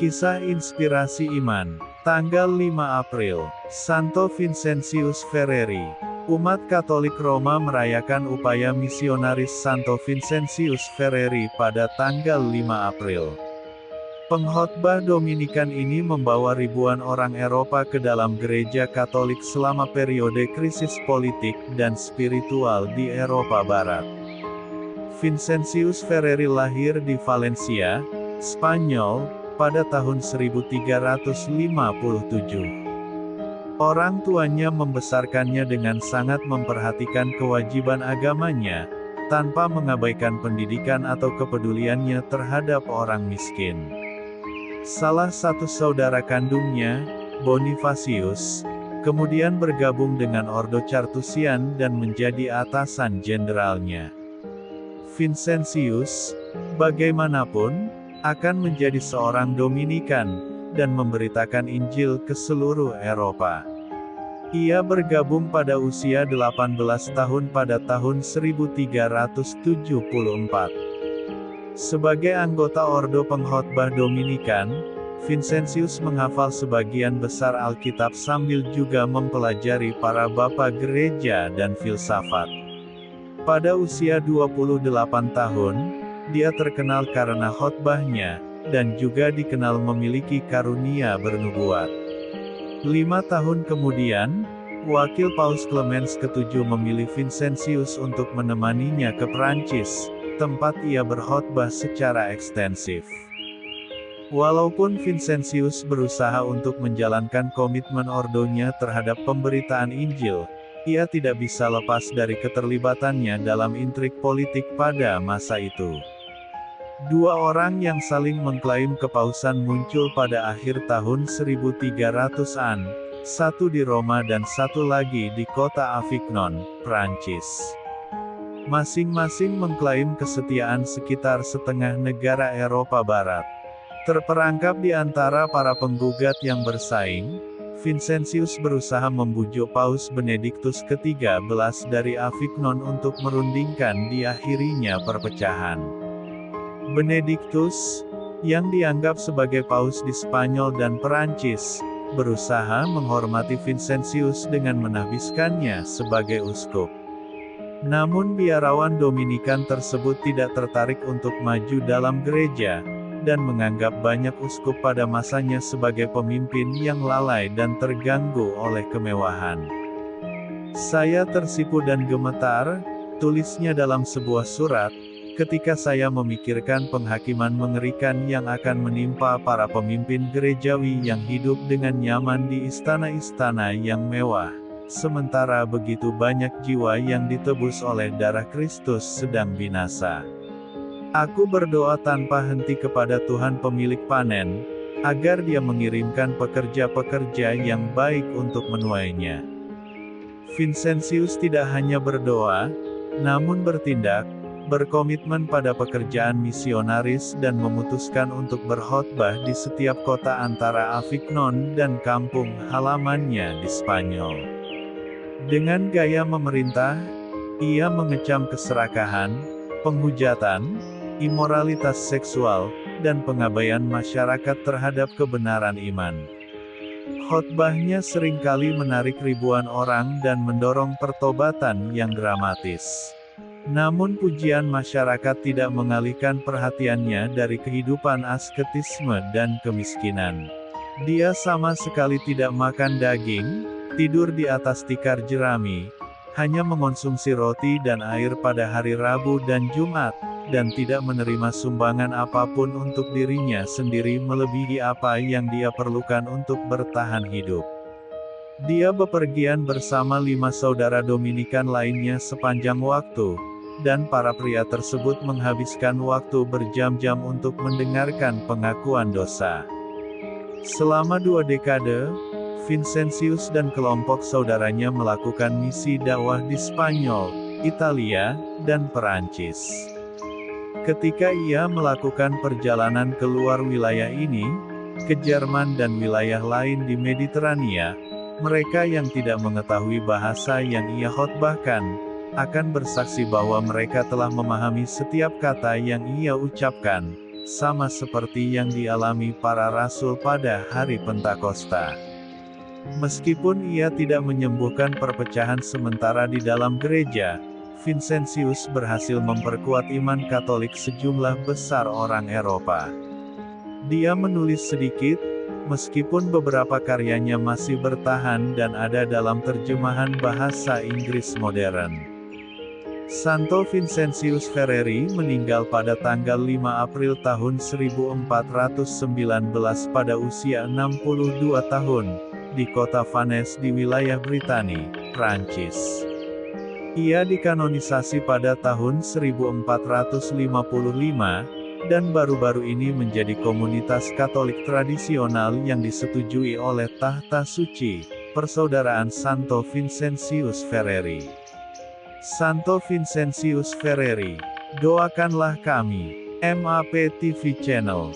Kisah Inspirasi Iman. Tanggal 5 April, Santo Vincentius Ferreri. Umat Katolik Roma merayakan upaya misionaris Santo Vincentius Ferreri pada tanggal 5 April. Pengkhotbah Dominikan ini membawa ribuan orang Eropa ke dalam gereja Katolik selama periode krisis politik dan spiritual di Eropa Barat. Vincentius Ferreri lahir di Valencia, Spanyol, pada tahun 1357. Orang tuanya membesarkannya dengan sangat memperhatikan kewajiban agamanya, tanpa mengabaikan pendidikan atau kepeduliannya terhadap orang miskin. Salah satu saudara kandungnya, Bonifacius, kemudian bergabung dengan Ordo Carthusian dan menjadi atasan jenderalnya. Vincentius, bagaimanapun, akan menjadi seorang Dominikan, dan memberitakan Injil ke seluruh Eropa. Ia bergabung pada usia 18 tahun pada tahun 1374. Sebagai anggota Ordo Pengkhotbah Dominikan, Vincentius menghafal sebagian besar Alkitab sambil juga mempelajari para bapa gereja dan filsafat. Pada usia 28 tahun, dia terkenal karena khotbahnya, dan juga dikenal memiliki karunia bernubuat. 5 tahun kemudian, wakil Paus Clemens ke-7 memilih Vincentius untuk menemaninya ke Prancis, tempat ia berkhotbah secara ekstensif. Walaupun Vincentius berusaha untuk menjalankan komitmen ordonya terhadap pemberitaan Injil, ia tidak bisa lepas dari keterlibatannya dalam intrik politik pada masa itu. Dua orang yang saling mengklaim kepausan muncul pada akhir tahun 1300-an, satu di Roma dan satu lagi di kota Avignon, Prancis. Masing-masing mengklaim kesetiaan sekitar setengah negara Eropa Barat. Terperangkap di antara para penggugat yang bersaing, Vincentius berusaha membujuk Paus Benediktus ke-13 dari Avignon untuk merundingkan diakhirinya perpecahan. Benediktus, yang dianggap sebagai paus di Spanyol dan Perancis, berusaha menghormati Vincentius dengan menahbiskannya sebagai uskup. Namun biarawan Dominikan tersebut tidak tertarik untuk maju dalam gereja, dan menganggap banyak uskup pada masanya sebagai pemimpin yang lalai dan terganggu oleh kemewahan. "Saya tersipu dan gemetar," tulisnya dalam sebuah surat, "ketika saya memikirkan penghakiman mengerikan yang akan menimpa para pemimpin gerejawi yang hidup dengan nyaman di istana-istana yang mewah, sementara begitu banyak jiwa yang ditebus oleh darah Kristus sedang binasa. Aku berdoa tanpa henti kepada Tuhan pemilik panen, agar Dia mengirimkan pekerja-pekerja yang baik untuk menuainya." Vincentius tidak hanya berdoa, namun bertindak, berkomitmen pada pekerjaan misionaris dan memutuskan untuk berkhotbah di setiap kota antara Avignon dan kampung halamannya di Spanyol. Dengan gaya memerintah, ia mengecam keserakahan, penghujatan, imoralitas seksual, dan pengabaian masyarakat terhadap kebenaran iman. Khotbahnya seringkali menarik ribuan orang dan mendorong pertobatan yang dramatis. Namun pujian masyarakat tidak mengalihkan perhatiannya dari kehidupan asketisme dan kemiskinan. Dia sama sekali tidak makan daging, tidur di atas tikar jerami, hanya mengonsumsi roti dan air pada hari Rabu dan Jumat, dan tidak menerima sumbangan apapun untuk dirinya sendiri melebihi apa yang dia perlukan untuk bertahan hidup. Dia bepergian bersama 5 saudara Dominikan lainnya sepanjang waktu, dan para pria tersebut menghabiskan waktu berjam-jam untuk mendengarkan pengakuan dosa. Selama 2 dekade, Vincentius dan kelompok saudaranya melakukan misi dakwah di Spanyol, Italia, dan Perancis. Ketika ia melakukan perjalanan keluar wilayah ini, ke Jerman dan wilayah lain di Mediterania, mereka yang tidak mengetahui bahasa yang ia khotbahkan, akan bersaksi bahwa mereka telah memahami setiap kata yang ia ucapkan, sama seperti yang dialami para rasul pada hari Pentakosta. Meskipun ia tidak menyembuhkan perpecahan sementara di dalam gereja, Vincentius berhasil memperkuat iman Katolik sejumlah besar orang Eropa. Dia menulis sedikit, meskipun beberapa karyanya masih bertahan dan ada dalam terjemahan bahasa Inggris modern. Santo Vincentius Ferreri meninggal pada tanggal 5 April tahun 1419 pada usia 62 tahun, di kota Vannes di wilayah Britani, Prancis. Ia dikanonisasi pada tahun 1455, dan baru-baru ini menjadi komunitas Katolik tradisional yang disetujui oleh Tahta Suci, Persaudaraan Santo Vincentius Ferreri. Santo Vincentius Ferreri, doakanlah kami. MAP TV Channel.